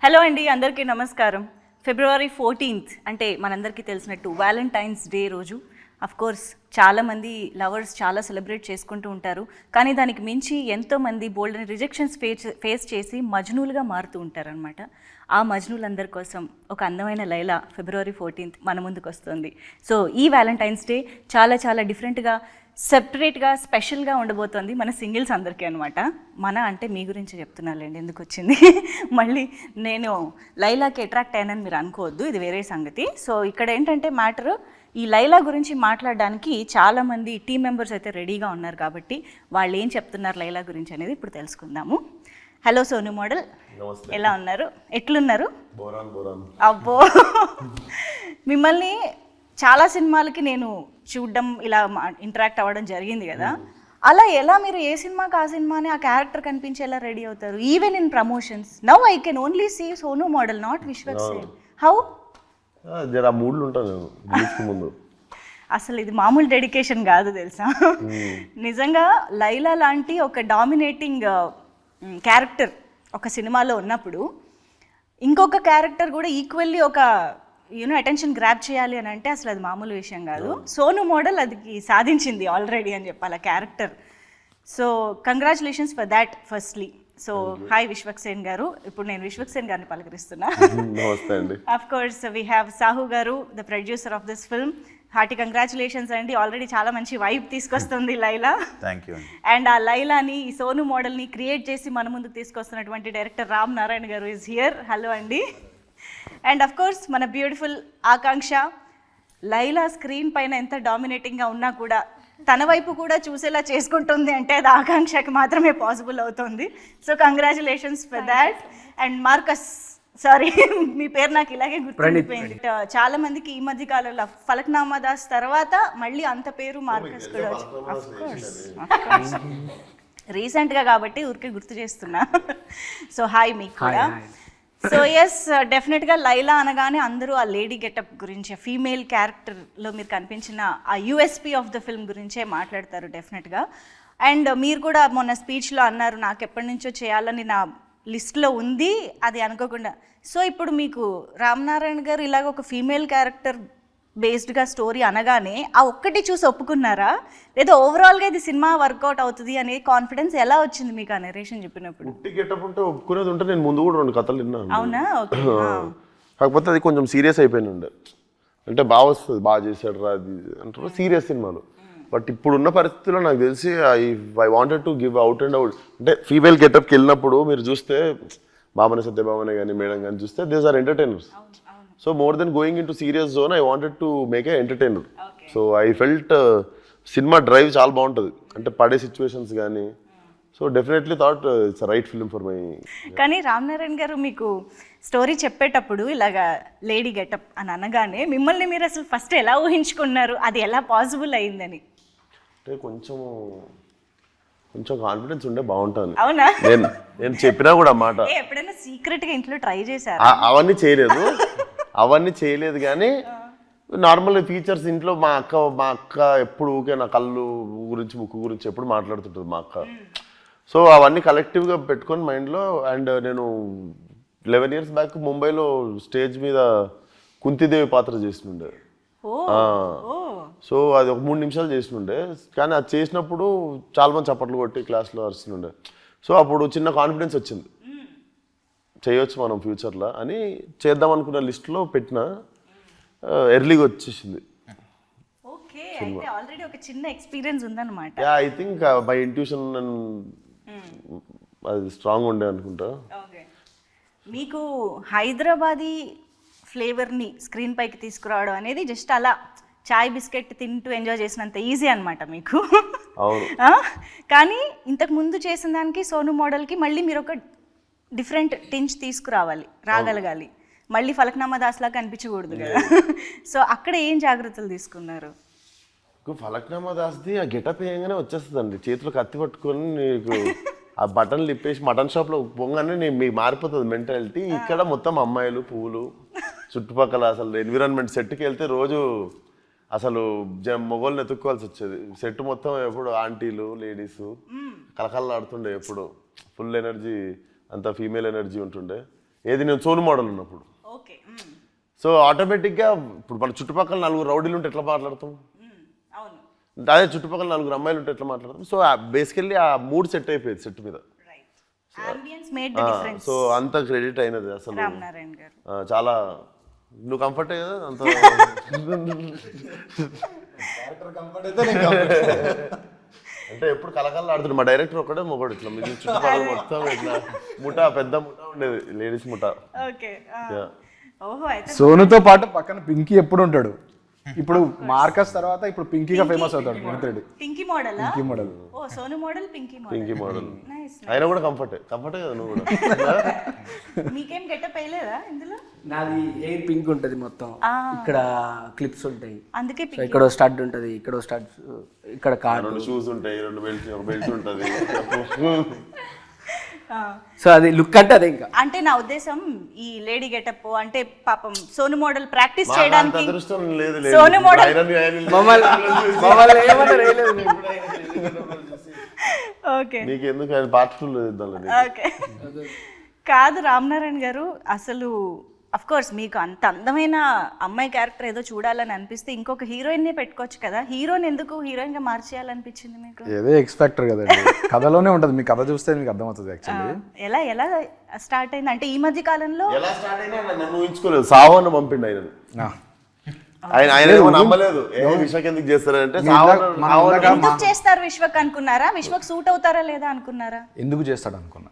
Hello అండి, అందరికీ నమస్కారం. ఫిబ్రవరి 14th అంటే మనందరికీ తెలిసినట్టు వ్యాలంటైన్స్ డే రోజు. కోర్స్ చాలామంది లవర్స్ చాలా సెలబ్రేట్ చేసుకుంటూ ఉంటారు. కానీ దానికి మించి ఎంతోమంది బోల్డ్ అని రిజెక్షన్స్ ఫేస్ చేసి మజ్నూలుగా మారుతూ ఉంటారనమాట. ఆ మజ్నూలందరి కోసం ఒక అందమైన లైలా ఫిబ్రవరి 14th మన ముందుకు వస్తుంది. సో ఈ వ్యాలంటైన్స్ డే చాలా చాలా డిఫరెంట్గా, సెపరేట్గా, స్పెషల్గా ఉండబోతోంది మన సింగిల్స్ అందరికీ అనమాట. మన అంటే మీ గురించి చెప్తున్నానులేండి, ఎందుకు వచ్చింది మళ్ళీ నేను లైలాకి అట్రాక్ట్ అయ్యానని మీరు అనుకోవద్దు, ఇది వేరే సంగతి. సో ఇక్కడ ఏంటంటే మ్యాటరు, ఈ లైలా గురించి మాట్లాడడానికి చాలామంది టీం మెంబర్స్ అయితే రెడీగా ఉన్నారు. కాబట్టి వాళ్ళు ఏం చెప్తున్నారు లైలా గురించి అనేది ఇప్పుడు తెలుసుకుందాము. హలో సోను మోడల్, ఎలా ఉన్నారు? ఎట్లున్నారు? అబ్బో మిమ్మల్ని చాలా సినిమాలకి నేను చూడడం, ఇలా ఇంటరాక్ట్ అవ్వడం జరిగింది కదా. అలా ఎలా మీరు ఏ సినిమాకి ఆ సినిమాని ఆ క్యారెక్టర్ కనిపించేలా రెడీ అవుతారు? Even in promotions now I can only see Sonu model, not Vishwak Sen. How? జర మూడ్లు ఉంటాను ముందు. అసలు ఇది మామూలు డెడికేషన్ కాదు తెలుసా. నిజంగా లైలా లాంటి ఒక డామినేటింగ్ క్యారెక్టర్ ఒక సినిమాలో ఉన్నప్పుడు ఇంకొక క్యారెక్టర్ కూడా ఈక్వల్లీ ఒక అటెన్షన్ గ్రాప్ చేయాలి అని అంటే అసలు అది మామూలు విషయం కాదు. సోను మోడల్ అది సాధించింది ఆల్రెడీ అని చెప్పాలి character. So congratulations for that firstly. So hi Vishwak Sen garu. ఇప్పుడు నేను విశ్వక్ సేన్ గారిని పలకరిస్తున్నా. Of course we have Sahu garu, the producer of this film. Hearty congratulations అండి, ఆల్రెడీ చాలా మంచి వైబ్ తీసుకొస్తుంది లైలా. Thank you. అండ్ ఆ లైలాని, ఈ సోను మోడల్ని క్రియేట్ చేసి మన ముందుకు తీసుకొస్తున్నటువంటి డైరెక్టర్ రామ్ నారాయణ గారు ఈజ్ హియర్. హలో అండి. అండ్ అఫ్ కోర్స్ మన బ్యూటిఫుల్ ఆకాంక్ష. లైలా స్క్రీన్ పైన ఎంత డామినేటింగ్గా ఉన్నా కూడా తన వైపు కూడా చూసేలా చేసుకుంటుంది అంటే అది ఆకాంక్షకి మాత్రమే పాసిబుల్ అవుతుంది. So congratulations for that. And Marcus, sorry మీ పేరు నాకు ఇలాగే గుర్తుండిపోయింది. చాలా మందికి ఈ మధ్య కాలంలో ఫలక్నామా దాస్ తర్వాత మళ్ళీ అంత పేరు మార్కస్ కూడా వచ్చింది రీసెంట్గా, కాబట్టి ఊరికే గుర్తు చేస్తున్నా. సో హాయ్ మీకు కూడా. సో ఎస్, డెఫినెట్గా లైలా అనగానే అందరూ ఆ లేడీ గెటప్ గురించి, ఫీమేల్ క్యారెక్టర్లో మీరు కనిపించిన ఆ యూఎస్పీ ఆఫ్ ద ఫిల్మ్ గురించే మాట్లాడతారు డెఫినెట్గా. అండ్ మీరు కూడా మొన్న స్పీచ్లో అన్నారు, నాకు ఎప్పటి నుంచో చేయాలని నా లిస్ట్లో ఉంది, అది అనుకోకుండా. సో ఇప్పుడు మీకు రామ్ నారాయణ గారు ఇలాగ ఒక ఫీమేల్ క్యారెక్టర్ బేస్డ్గా స్టోరీ అనగానే ఆ ఒక్కటి చూసి ఒప్పుకున్నారా, లేదా ఓవరాల్గా ఇది సినిమా వర్కౌట్ అవుతుంది అనే కాన్ఫిడెన్స్ ఎలా వచ్చింది మీకు ఆ నరేషన్ చెప్పినప్పుడు? ఒప్పుకునేది ఉంటే నేను ముందు కూడా 2 కథలు విన్నాను. అవునా? కాకపోతే అది కొంచెం సీరియస్ అయిపోయింది ఉండే. అంటే బాగా వస్తుంది, బాగా చేశాడు రా అది అంటారు సీరియస్ సినిమాలు. బట్ ఇప్పుడున్న పరిస్థితుల్లో నాకు తెలిసి I wanted to give out and out. అంటే ఫీమేల్ గెటప్కి వెళ్ళినప్పుడు మీరు చూస్తే బామన సత్యభామనే కానీ మేడం కానీ చూస్తే these are entertainers. So more than going in to serious zone, I wanted to make a entertainer. So I felt cinema drive చాలా బాగుంటుంది, అంటే పడే సిచ్యువేషన్స్ కానీ. So definitely thought it's right film for my. కానీ రామ్ నారాయణ గారు మీకు story చెప్పేటప్పుడు ఇలాగా లేడీ గెటప్ అని అనగానే మిమ్మల్ని మీరు అసలు ఫస్ట్ ఎలా ఊహించుకున్నారు, అది ఎలా పాసిబుల్ అయిందని? అంటే కొంచెం కాన్ఫిడెన్స్ ఉండే బాగుంటుంది. అవునా? నేను చెప్పినా కూడా మాట ఎప్పుడైనా సీక్రెట్గా ఇంట్లో ట్రై చేశారు? అవన్నీ చేయలేదు కానీ నార్మల్ ఫీచర్స్ ఇంట్లో మా అక్క ఎప్పుడు ఊకే నా కళ్ళు గురించి ముక్కు గురించి ఎప్పుడు మాట్లాడుతుంటుంది మా అక్క. సో అవన్నీ కలెక్టివ్గా పెట్టుకొని మైండ్లో. అండ్ నేను 11 years బ్యాక్ ముంబైలో స్టేజ్ మీద కుంతిదేవి పాత్ర చేస్తుండే. సో అది ఒక 3 నిమిషాలు చేస్తుండే, కానీ అది చేసినప్పుడు చాలా మంది చప్పట్లు కొట్టి క్లాస్లో అరుస్తుండే. సో అప్పుడు చిన్న కాన్ఫిడెన్స్ వచ్చింది, చేయొచ్చు మనం ఫ్యూచర్లో అని. చేద్దాం అనుకున్న లిస్ట్లో పెట్టిన, ఎర్లీగా వచ్చేసింది. ఐ థింక్ మై ఇంట్యూషన్ అది స్ట్రాంగ్ ఉండే అనుకుంటా. మీకు హైదరాబాదీ ఫ్లేవర్ని స్క్రీన్ పైకి తీసుకురావడం అనేది జస్ట్ అలా చాయ్ బిస్కెట్ తింటూ ఎంజాయ్ చేసినంత ఈజీ అనమాట మీకు. కానీ ఇంతకు ముందు చేసిన దానికి సోను మోడల్కి మళ్ళీ మీరు ఒక డిఫరెంట్ టించ్ తీసుకురావాలి, రాగలగాలి. మళ్ళీ ఫలక్నామా దాస్ లాగా కనిపించకూడదు కదా. సో అక్కడ ఏం జాగ్రత్తలు తీసుకున్నారు? ఫలక్నామా దాస్ది ఆ గెటప్ వేయగానే వచ్చేస్తుందండి, చేతిలో కత్తి పట్టుకొని నీకు ఆ బటన్లు ఇప్పేసి మటన్ షాప్లో పోగానే మీకు మారిపోతుంది మెంటాలిటీ. ఇక్కడ మొత్తం అమ్మాయిలు, పువ్వులు, చుట్టుపక్కల అసలు ఎన్విరాన్మెంట్. సెట్కి వెళ్తే రోజు అసలు మొగోళ్ళని ఎత్తుక్కోవాల్సి వచ్చేది. సెట్ మొత్తం ఎప్పుడు ఆంటీలు, లేడీసు కలకల్లాడుతుండే, ఎప్పుడు ఫుల్ ఎనర్జీ, అంత ఫీమేల్ ఎనర్జీ ఉంటుండే. ఏది నేను సోను మోడల్ ఉన్నప్పుడు. ఓకే. సో ఆటోమేటిక్గా ఇప్పుడు మన చుట్టుపక్కల 4 రౌడీలు ఉంటే ఎట్లా మాట్లాడతాం, అవును. అదే చుట్టుపక్కల 4 అమ్మాయిలు ఉంటే ఎట్లా మాట్లాడతాం. సో బేసికల్లీ ఆ మూడ్ సెట్ అయిపోయింది సెట్ మీద. Ambience made the difference. So అంత క్రెడిట్ అయినది అసలు రామనారాయణ గారు. చాలా నువ్వు కంఫర్ట్ కదా అంత అంటే ఎప్పుడు కలకల్లా ఆడుతుంది. మా డైరెక్టర్ ఒకటే మొగడు ఇట్లా మీ చుట్టుపక్కల మొత్తం ఇట్లా పెద్ద ముఠా ఉండేది, లేడీస్ ముఠా. ఓకే. ఓహో, అయితే సోనుతో పాటు పక్కన పింకీ ఎప్పుడు ఉంటాడు. ఇప్పుడు మార్కస్ తర్వాత ఇప్పుడు పింకీగా ఫేమస్ అవుతాడు మిత్రుడు. పింకీ మోడల్. పింకీ మోడల్. ఓ Sonu model, Pinky Pinky model. Nice. ఆయన కూడా కంఫర్టే కదా నువ్వు కూడా. మీకేం గెటప్ వేయలేదా ఇందులో? నాది ఎయిర్ పింక్ ఉంటుంది మొత్తం, ఇక్కడ క్లిప్స్ ఉంటాయి, అందుకే సో ఇక్కడ స్టడ్ ఉంటుంది, ఇక్కడ స్టడ్, ఇక్కడ కార్డు, 2 షూస్ ఉంటాయి, 2 బెల్ట్స్ ఉంటుంది. సో అది లుక్ అంటే అదే. ఇంకా అంటే నా ఉద్దేశం ఈ లేడీ గెటప్ అంటే పాపం సోను మోడల్ ప్రాక్టీస్ చేయడానికి అదృష్టం లేదు. సోను మోడల్ మమ్మల్ని ఏమన్నా రేయలేదు. ఓకే. నీకు ఎందుకు ఆయన పార్ట్ 2 ఇద్దాం. ఓకే. కాదు రామనారాయణ గారు, అసలు అఫ్ కోర్స్ మీకు అంత అందమైన అమ్మాయి క్యారెక్టర్ ఏదో చూడాలని అనిపిస్తే ఇంకొక హీరోయిన్ నే పెట్టుకోవచ్చు కదా, హీరోని ఎందుకు హీరోయిన్ గా మార్చేయాలనిపించింది మీకు? ఏదో ఎక్స్పెక్టర్ కదండి, కథలోనే ఉంటుంది. మీ కథ చూస్తే మీకు అర్థమవుతుంది యాక్చువల్లీ. ఎలా స్టార్ట్ అయింది అంటే ఈ మధ్య కాలంలో? ఎలా స్టార్ట్ అయినా నన్ను ఊహించుకోలేదు. సావన్న పంపిండు ఆయన ఏమో నమ్మలేదు. విశ్వక్ ఎందుకు చేస్తారంటే ఎందుకు చేస్తారు విశ్వక్ అనుకున్నారా? విశ్వక్ సూట్ అవుతారా లేదా అనుకున్నారా? ఎందుకు చేస్తాడు అనుకున్నా.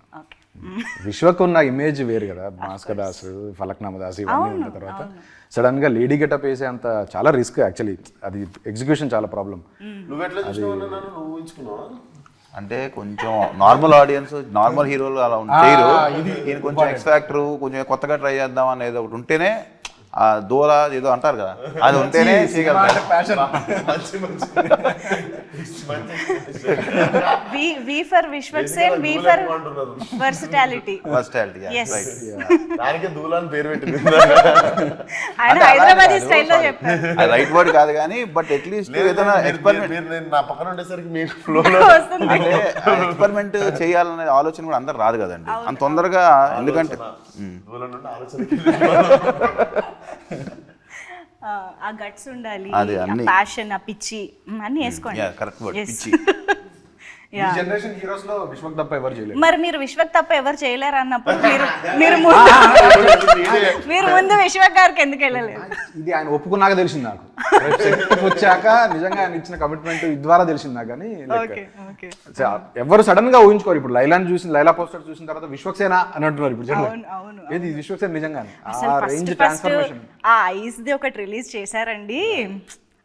విశ్వక్ ఉన్న ఇమేజ్ వేరు కదా, భాస్కర్ దాస్, ఫలక్నామా దాస్ ఇవన్నీ ఉన్న తర్వాత సడన్ గా లేడీ గెటప్ వేసే అంత చాలా రిస్క్ యాక్చువల్లీ. అది ఎగ్జిక్యూషన్ చాలా ప్రాబ్లం. అంటే కొంచెం నార్మల్ ఆడియన్స్, నార్మల్ హీరోలు అలా చేయరు. ఈయన కొంచెం ఎక్స్ ఫ్యాక్టర్, కొంచెం కొత్తగా ట్రై చేద్దాం అనేది ఒకటి ఉంటేనే, ఆ దూల ఏదో అంటారు కదా, అది ఉంటేనే చేయగలుగుతారు. V for Vishwak Sen, V for versatility. Yes. దానికి దూలాన్ పేరు పెట్టింది. ఆయన హైదరాబాదీ స్టైల్లో చెప్పారు. అది రైట్ వర్డ్ కాదు కానీ, బట్ అట్లీస్ట్ ఏదైనా ఎక్స్పెరిమెంట్ నా పక్కన ఉండేసరికి మీకు ఫ్లోలో అంటే ఎక్స్పెరిమెంట్ చేయాలనే ఆలోచన కూడా అందరు రాదు కదండి అంత తొందరగా. ఎందుకంటే ఆ గట్స్ ఉండాలి, అది అన్ని ప్యాషన్, ఆ పిచ్చి అన్ని వేసుకోండి. కరెక్ట్ వర్డ్, పిచ్చి. జనరేషన్ హీరోస్ లో విశ్వక్ తప్ప ఎవరు చేయలేదు. మరి మీరు విశ్వక్ తప్ప ఎవరు చేయలేరు అన్నప్పుడు మీరు ముందు విశ్వక్ గారికి ఎందుకు వెళ్ళలేదు? ఇది ఆయన ఒప్పుకున్నాక తెలిసింది నాకు. వచ్చాక నిజంగా ఆయన ఇచ్చిన కమిట్మెంట్ ద్వారా తెలిసింది నాకు. కానీ ఎవరు సడన్ గా ఊహించుకోరు. ఇప్పుడు లైలాని చూసిన, లైలా పోస్టర్ చూసిన తర్వాత విశ్వక్సేన అని అంటున్నారు. ఇప్పుడు ఏది విశ్వక్సేన నిజంగానే ఆ రేంజ్ ట్రాన్స్ఫర్మేషన్. ఆ ఐస్ ది ఒకటి రిలీజ్ చేశారండి,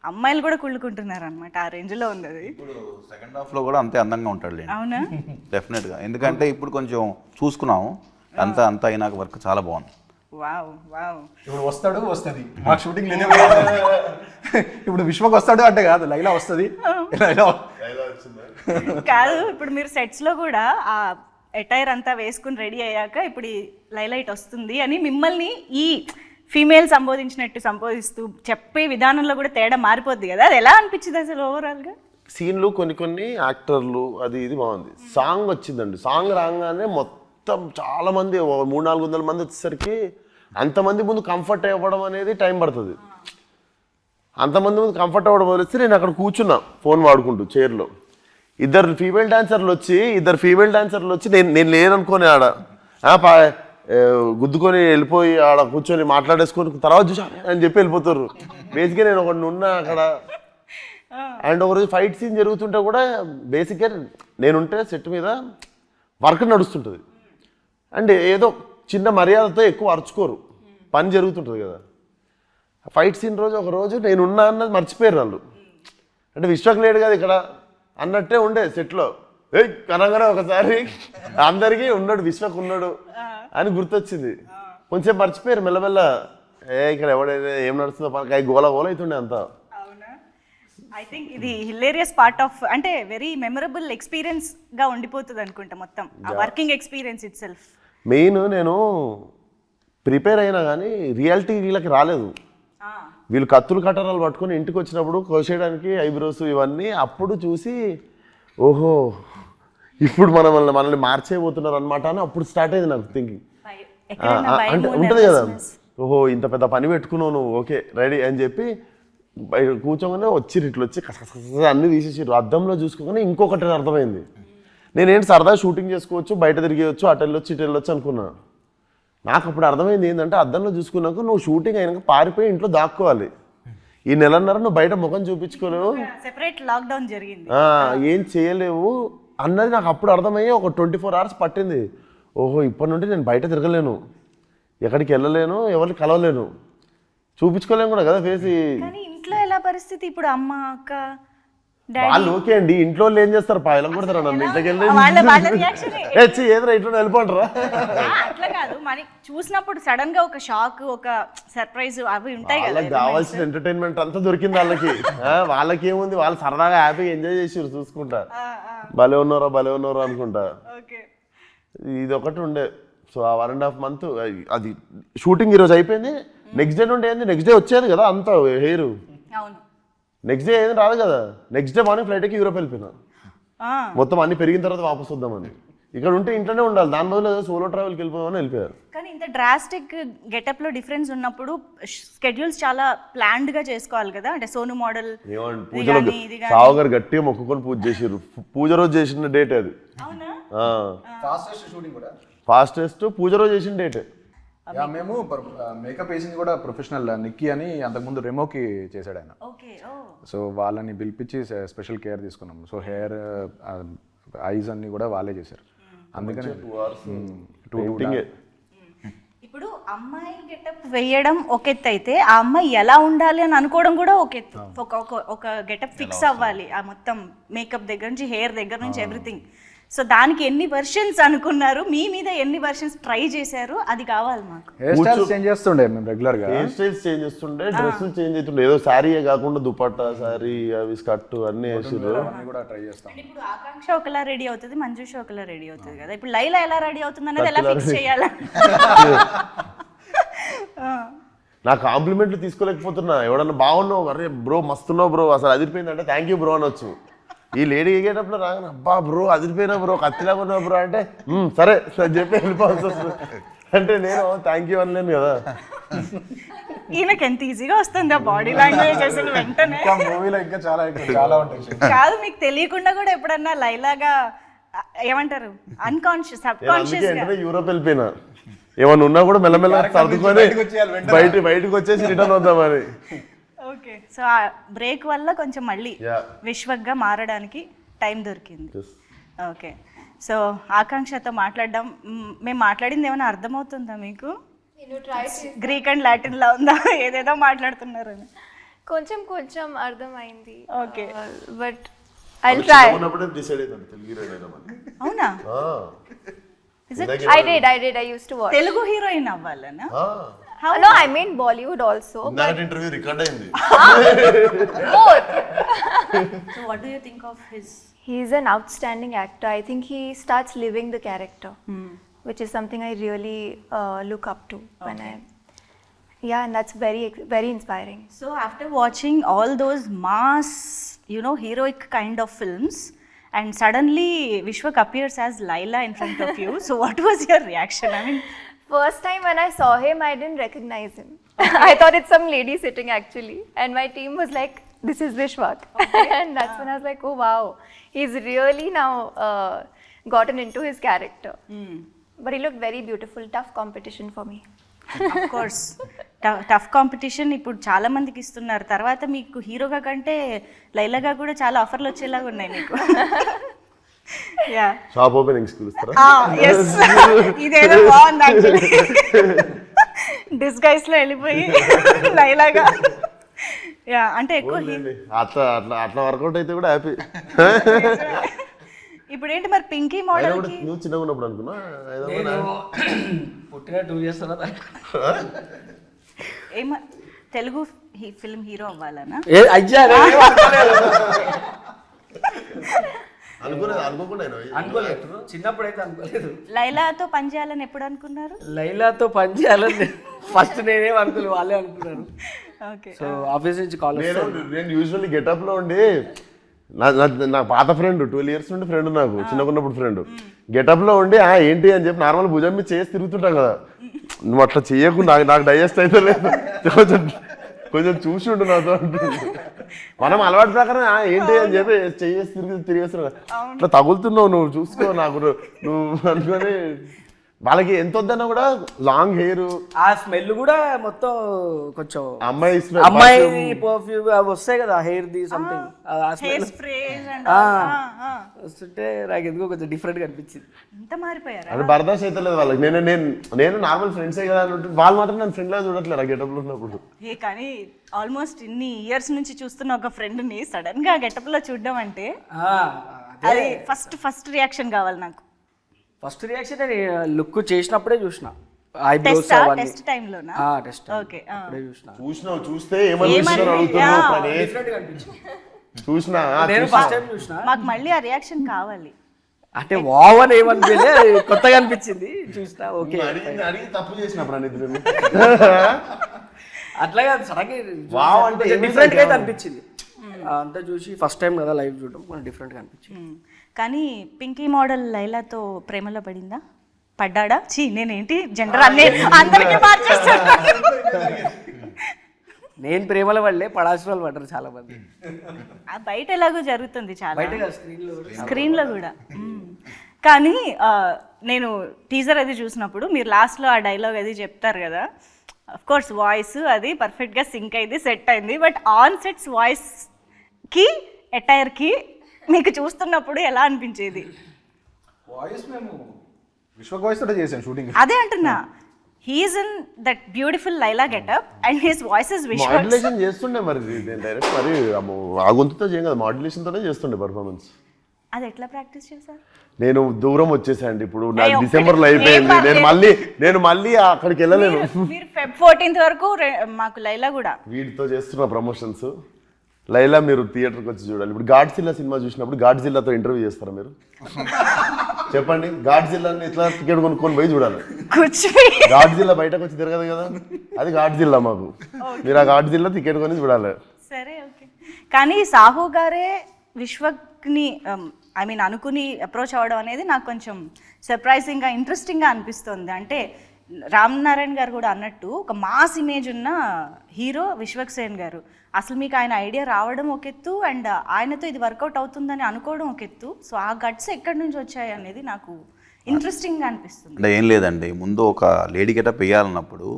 అమ్మాయిలు కూడా కుళ్ళుకుంటున్నారు అనమాట. ఆ రేంజ్ లో ఉంది అది. ఇప్పుడు సెకండ్ హాఫ్ లో కూడా అంతే అందంగా ఉంటాడు. అవునా? డెఫినెట్ గా. ఎందుకంటే ఇప్పుడు కొంచెం చూసుకున్నాము, అంతా అయినాక వర్క్ చాలా బాగుంది. Wow wow. ఇప్పుడు వస్తుంది మాకు షూటింగ్ లేదు. ఇప్పుడు విశ్వక్ వస్తాడు అంటే కాదు, లైలా వస్తుంది. కాదు, ఇప్పుడు మీరు సెట్స్ లో కూడా ఆ ఎటైర్ అంతా వేసుకుని రెడీ అయ్యాక ఇప్పుడు ఈ లైలైట్ వస్తుంది అని మిమ్మల్ని ఈ ఫీమేల్ సంబోధించినట్టు సంబోధిస్తూ చెప్పే విధానంలో కూడా తేడా మారిపోద్ది కదా, అది ఎలా అనిపించింది అసలు ఓవరాల్ గా? సీన్లు కొన్ని యాక్టర్లు అది ఇది బాగుంది. సాంగ్ వచ్చిందండి, సాంగ్ రాగానే మొత్తం చాలా మంది 300-400 మంది వచ్చేసరికి అంతమంది ముందు కంఫర్ట్ అవ్వడం అనేది టైం పడుతుంది. అంతమంది ముందు కంఫర్ట్ అవ్వడం వదిలేస్తే నేను అక్కడ కూర్చున్నా ఫోన్ వాడుకుంటూ చైర్లో. ఇద్దరు ఫీమేల్ డాన్సర్లు వచ్చి నేను లేననుకోని ఆడ గుద్దుకొని వెళ్ళిపోయి ఆడ కూర్చొని మాట్లాడేసుకొని తర్వాత చూసా అని చెప్పి వెళ్ళిపోతారు. బేసిక్గా నేను ఒకటి ఉన్నా అక్కడ. అండ్ ఒకరోజు ఫైట్ సీన్ జరుగుతుంటే కూడా బేసిక్గా నేనుంటే సెట్ మీద వర్క్ నడుస్తుంటుంది. అండ్ ఏదో చిన్న మర్యాదతో ఎక్కువ అరుచుకోరు, పని జరుగుతుంటుంది కదా. ఫైట్ సీన్ రోజు ఒకరోజు నేనున్నా అన్నది మర్చిపోయారు వాళ్ళు. అంటే విశ్వక్ లేడు కదా ఇక్కడ అన్నట్టే ఉండే సెట్లో. కనగానే ఒకసారి అందరికీ ఉన్నాడు, విశ్వక్ ఉన్నాడు అని గుర్తొచ్చింది. కొంచెం మర్చిపోయారు మెల్లమెల్ల. ఇక్కడ ఎవడైతే ఏం నడుస్తుందో పని గోల అవుతుండే అంతా. ఐ థింక్ ఇది హిలేరియస్ పార్ట్ ఆఫ్, అంటే వెరీ మెమరబుల్ ఎక్స్పీరియన్స్ గా ఉండిపోతుంది అనుకుంటా మొత్తం ఆ working experience it self. Main నేను ప్రిపేర్ అయినా కానీ రియాలిటీ వీళ్ళకి రాలేదు. వీళ్ళు కత్తులు కట్టరాలు పట్టుకొని ఇంటికి వచ్చినప్పుడు కోసేయడానికి ఐబ్రోస్ ఇవన్నీ అప్పుడు చూసి ఓహో ఇప్పుడు మనల్ని మార్చేయబోతున్నారు అనమాట అని అప్పుడు స్టార్ట్ అయింది నాకు థింకింగ్. ఎక్కడైనా భయం అంటే ఉంటుంది కదా, ఓహో ఇంత పెద్ద పని పెట్టుకున్నావు నువ్వు, ఓకే రెడీ అని చెప్పి బయట కూర్చోగానే వచ్చి ఇట్లా వచ్చి అన్నీ తీసేసారు. అద్దంలో చూసుకోగానే ఇంకొకటి అర్థమైంది, నేనేంటి సరదా షూటింగ్ చేసుకోవచ్చు, బయట తిరిగేయచ్చు, అటు వెళ్ళొచ్చు ఇటు వెళ్ళొచ్చు అనుకున్నా. నాకు అప్పుడు అర్థమైంది ఏంటంటే అద్దంలో చూసుకున్నాక నువ్వు షూటింగ్ అయినాక పారిపోయి ఇంట్లో దాక్కోవాలి. ఈ నెలన్నర నువ్వు బయట ముఖం చూపించుకోలేవు, సెపరేట్ లాక్డౌన్ జరిగింది, ఏం చేయలేవు అన్నది నాకు అప్పుడు అర్థమయ్యి ఒక 24 hours పట్టింది. ఓహో ఇప్పటి నుండి నేను బయట తిరగలేను, ఎక్కడికి వెళ్ళలేను, ఎవరిని కలవలేను, చూపించుకోలేను కూడా కదా ఫేస్. కానీ ఇంట్లో ఎలా పరిస్థితి ఇప్పుడు? అమ్మ అక్క వాళ్ళు ఓకే అండి, ఇంట్లో వాళ్ళు ఏం చేస్తారు, పాయలం కొడతారు నన్ను ఇంట్లోకి వెళ్ళి ఏదో ఇంట్లో వెళ్ళిపోంటారా. అట్లా కాదు, మనకి చూసినప్పుడు సడన్ గా ఒక షాక్, ఒక సర్ప్రైజ్ అవి ఉంటాయి కదా. వాళ్ళకి కావాల్సిన ఎంటర్టైన్మెంట్ అంతా దొరికింది వాళ్ళకి. వాళ్ళకి ఏముంది, వాళ్ళు సరదాగా హ్యాపీగా ఎంజాయ్ చేసారు చూసుకుంటా, భలే ఉన్నారా అనుకుంటా. ఇది ఒకటి ఉండే. సో ఆ 1.5 months అది షూటింగ్ ఈరోజు అయిపోయింది, నెక్స్ట్ డే నుండి ఏంది, నెక్స్ట్ డే వచ్చేది కదా అంత హెయిర్, అవును నెక్స్ట్ డే ఏది రాదు కదా. నెక్స్ట్ డే మార్నింగ్ ఫ్లైట్కి యూరోప్ వెళ్ళిపోయినా, మొత్తం అన్ని పెరిగిన తర్వాత వాపస్ వద్దామని. ఇక్కడ ఉంటే ఇంట్లోనే ఉండాలి, దాని బదులు సోలో ట్రావెల్కి వెళ్ళిపోదామని వెళ్ళిపోయారు. కానీ ఇంత డ్రాస్టిక్ గెటప్ లో డిఫరెన్స్ ఉన్నప్పుడు స్కెడ్యూల్స్ చాలా ప్లాన్డ్ గా చేసుకోవాలి కదా. అంటే సోను మోడల్ పూజలో సావు గారు గట్టిగా మొక్కుకొని పూజ చేసారు. పూజ రోజు చేసిన డేట్ అది, ఫాస్టెస్ట్ పూజ రోజు చేసిన డేట్. మేము మేకప్ వేసింది కూడా ప్రొఫెషనల్ నిక్కీ అని, అంతకుముందు రెమోకి చేశాడు ఆయన. సో వాళ్ళని పిలిపించి స్పెషల్ కేర్ తీసుకున్నాం. సో హెయిర్ ఐస్ అన్ని కూడా వాళ్ళే చేశారు. అందుకని 2 hours ఇప్పుడు అమ్మాయి గెటప్ వేయడం ఒక ఎత్తు అయితే, ఆ అమ్మాయి ఎలా ఉండాలి అని అనుకోవడం కూడా ఒక ఎత్తు. ఒక గెటప్ ఫిక్స్ అవ్వాలి, ఆ మొత్తం మేకప్ దగ్గర నుంచి హెయిర్ దగ్గర నుంచి ఎవ్రీథింగ్. సో దానికి ఎన్ని వర్షన్స్ అనుకున్నారు, మీ మీద ఎన్ని వర్షన్స్ ట్రై చేశారు, అది కావాలి మాకు. హెయిర్ స్టైల్స్ చేంజ్ చేస్తుండే మేము రెగ్యులర్ గా, హెయిర్ స్టైల్స్ చేంజ్ చేస్తుండే, డ్రెస్సులు చేంజ్ అవుతుండే. ఏదో శారీయే కాకుండా దుపట్టా, శారీ, అవి స్కర్ట్ అన్ని వేసారు. కూడా ట్రై చేస్తాం. ఇప్పుడు ఆకాంక్ష ఒకలా రెడీ అవుతుంది, మంజుష ఒకలా రెడీ అవుతుంది కదా. ఇప్పుడు లైలా ఎలా రెడీ అవుతుంది అనేది ఎలా ఫిక్స్ చేయాలి? నా కాంప్లిమెంట్లు తీసుకోలేకపోతున్నా. ఎవడన్నా బాగున్నావు, అరే బ్రో మస్తున్నావు బ్రో, అసలు అదిరిపోయిందంటే థ్యాంక్ యూ బ్రో అనొచ్చు. ఈ లేడీ ఎగేటప్పుడు రాగానే అబ్బా బ్రో అదిరిపోయినా బ్రో, కత్తిలాగా ఉన్నావు బ్రో అంటే సరే అని చెప్పి వెళ్ళిపోవాల్సి వస్తుంది. అంటే నేను థ్యాంక్ యూ అనలేను కదా. ఈయనకి ఎంత ఈజీగా వస్తుంది ఆ బాడీ లాంగ్వేజ్ అసలు వెంటనే. మూవీలో ఇంకా చాలా ఉంటాయి. కాదు, మీకు తెలియకుండా కూడా ఎప్పుడన్నా లైలాగా ఏమంటారు అన్కాన్షియస్ సబ్ కాన్షియస్ గా యూరోప్ వెళ్ళిపోయినా, ఏమన్నా ఉన్నా కూడా మెల్లమెల్ల సర్దుకొని బయటకు వచ్చేసి రిటర్న్ వద్దామని. ఓకే, సో ఆ బ్రేక్ వల్ల కొంచెం మళ్ళీ విశ్వక్గా మారడానికి టైం దొరికింది. ఓకే, సో ఆకాంక్షతో మాట్లాడడం, మేము మాట్లాడింది ఏమైనా అర్థమవుతుందా మీకు? గ్రీక్ అండ్ లాటిన్ లా ఉందా? ఏదేదో మాట్లాడుతున్నారు అని కొంచెం కొంచెం అర్థమైంది. Okay, but I try. అవునా? I did. I used to watch. Telugu heroine అవ్వాలనా? No, I mean Bollywood also. Interview record అయింది. Both. So what do you think of his? He's an outstanding actor. I think he starts living the character, which is something I really look up to when I. Yeah, and that's very inspiring. So after watching all those mass, heroic kind of films, and suddenly Vishwak appears as Laila in front of you. So what was your reaction? I mean, First time when I saw him, I didn't recognize him. I thought it's some lady sitting actually. And my team was like, this is Vishwak. And that's when I was like, oh wow. He's really now gotten into his character. But he looked very beautiful. Tough competition for me. of course. Tough competition ఇప్పుడు చాలా మందికి ఇస్తున్నారు. తర్వాత మీకు హీరోగా కంటే లైలాగా కూడా చాలా ఆఫర్లు వచ్చేలాగా ఉన్నాయి మీకు. షాప్ ఓపెనింగ్స్ పిలుస్తారా? ఇదేదో బాగుంది యాక్చువల్లీ. డిస్గైస్ లో వెళ్ళిపోయి లైలాగా. యా, అంటే ఎక్కువ అట్లా వర్కౌట్ అయితే కూడా హ్యాపీ. ఇప్పుడు ఏంటి మరి పింకీ మోడల్ కి నువ్వు చిన్నగా ఉన్నప్పుడు అనుకున్నా పుట్టిన 2 years తర్వాత తెలుగు ఫిల్మ్ హీరో అవ్వాలనా? అనుకోలేదు, చిన్నప్పుడు అయితే అనుకోలేదు. లైలాతో పని చేయాలని ఎప్పుడు అనుకున్నారు? లైలాతో పని చేయాలని ఫస్ట్ నేనేం అనుకోలేదు, వాళ్ళే అనుకున్నారు. ఓకే, సో ఆఫీస్ నుంచి కాల్ నేను యూజువల్లీ గెటప్ లో ఉండి నా పాత ఫ్రెండ్ 12 years నుండి ఫ్రెండ్, నాకు చిన్నకున్నప్పుడు ఫ్రెండ్, గెటప్లో ఉండి ఏంటి అని చెప్పి నార్మల్ భుజం మీద చేసి తిరుగుతుంటాం కదా, నువ్వు అట్లా చేయకు, నాకు డైజెస్ట్ అయితే లేదు, కొంచెం చూసి ఉండు నాతో అంటుంది. మనం అలవాటు ప్రకారం ఏంటి అని చెప్పి చేసి తిరిగేస్తున్నావు, అట్లా తగులుతున్నావు, నువ్వు చూసుకో నాకు నువ్వు అనుకొని. వాళ్ళకి ఎంత వద్దన్నా కూడా లాంగ్ హెయిర్, ఆ స్మెల్ కూడా మొత్తం కొంచెం అమ్మాయి పర్ఫ్యూమ్ అవి వస్తాయి కదా, హెయిర్ ది సంథింగ్ వస్తుంటే నాకు ఎందుకో కొంచెం డిఫరెంట్ గా అనిపించింది. ఎంత మారిపోయారు. అది బర్దాష్ అయితే లేదు వాళ్ళకి. నేను నార్మల్ ఫ్రెండ్సే కదా అని ఉంటుంది, వాళ్ళు మాత్రం నన్ను ఫ్రెండ్ లా చూడట్లేదు ఆ గెటప్ లో ఉన్నప్పుడు. కానీ ఆల్మోస్ట్ ఇన్ని ఇయర్స్ నుంచి చూస్తున్న ఒక ఫ్రెండ్ ని సడన్ గా గెటప్ లో చూడడం అంటే అది ఫస్ట్ రియాక్షన్ కావాలి నాకు. ఫస్ట్ రియాక్షన్ లుక్ చేసినప్పుడే చూసిన, ఐబ్రోస్ అవన్నీ టెస్ట్ టైం లోనా? టెస్ట్ ఓకే, అప్పుడే చూసిన. చూస్తే ఏమనిపిస్తున్నారు అడుగుతున్నావు, డిఫరెంట్ గా అనిపించింది. చూసినా నేను ఫస్ట్ టైం చూసిన, మాకు మళ్ళీ ఆ రియాక్షన్ కావాలి. అంటే వావ్ అని ఏమనిపించలే, కొత్తగా అనిపించింది చూసిన. ఓకే అడిగి తప్పు చేసిన ప్రణీత్, అట్లాగే సడన్గా వావ్ అంటే డిఫరెంట్ గా అయితే అనిపించింది. అంతా చూసి ఫస్ట్ టైం కదా లైవ్ చూడడం, డిఫరెంట్ గా అనిపించింది. కానీ పింకీ మోడల్ లైలాతో ప్రేమలో పడిందా? పడ్డాడా? నేనేంటి జెండర్ అందరికీ మార్చేస్తాను. నేను ప్రేమల వల్లే పడాల్సిన వాళ్ళు పడ్డారు చాలా మంది. బయట ఎలాగో జరుగుతుంది చాలా, బయట స్క్రీన్ లో కూడా. కానీ నేను టీజర్ అది చూసినప్పుడు మీరు లాస్ట్ లో ఆ డైలాగ్ అది చెప్తారు కదా, అఫ్ కోర్స్ వాయిస్ అది పర్ఫెక్ట్ గా సింక్ అయింది, సెట్ అయింది. బట్ ఆన్ సెట్స్ వాయిస్ కి అటైర్ కి మీకు చూస్తున్నప్పుడు ఎలా అనిపించేది? వాయిస్ మేము విశ్వక్ వాయిస్ తోటే చేసాం షూటింగ్. అదే అంటున్నా, he is in that beautiful Laila getup and his voice is Vishwak. Modulation చేస్తుండే మరి డైరెక్ట్, మరి ఆ గొంతుతో చేయం కదా, మాడ్యులేషన్ తోనే చేస్తుండే పర్ఫార్మెన్స్. అది ఎట్లా ప్రాక్టీస్ చేశారు? నేను దూరం వచ్చేసాండి, ఇప్పుడు నాకు డిసెంబర్లో అయిపోయింది, నేను మళ్ళీ అక్కడికి వెళ్ళలేను. మీరు Feb 14th వరకు మాకు లైలా కూడా వీటితో చేస్తున్న ప్రమోషన్స్. లైలా మీరు థియేటర్కి వచ్చి చూడాలి. ఇప్పుడు గాడ్జిల్లా సినిమా చూసినప్పుడు గాడ్జిల్లాతో ఇంటర్వ్యూ చేస్తారా మీరు? చెప్పండి, గాడ్జిల్లాని ఇట్లా టికెట్ కొనుక్కొని పోయి చూడాలి. గాడ్జిల్లా బయటకు వచ్చి తిరగదు కదా, అది గాడ్జిల్లా మాకు. మీరు ఆ గాడ్జిల్లా టికెట్ కొని చూడాలి. సరే, ఓకే. కానీ సాహు గారే విశ్వక్ని అనుకుని అప్రోచ్ అవ్వడం అనేది నాకు కొంచెం సర్ప్రైజింగ్గా, ఇంట్రెస్టింగ్గా అనిపిస్తుంది. అంటే రామ్ నారాయణ గారు కూడా అన్నట్టు ఒక మాస్ ఇమేజ్ ఉన్న హీరో విశ్వక్ సేన్ గారు. అసలు మీకు ఆయన ఐడియా రావడం ఒక ఎత్తు, అండ్ ఆయనతో ఇది వర్కౌట్ అవుతుందని అనుకోవడం ఒక ఎత్తు. సో ఆ గట్స్ ఎక్కడి నుంచి వచ్చాయి అనేది నాకు ఇంట్రెస్టింగ్గా అనిపిస్తుంది. అంటే ఏం లేదండి, ముందు ఒక లేడీ గెటప్ వేయాలన్నప్పుడు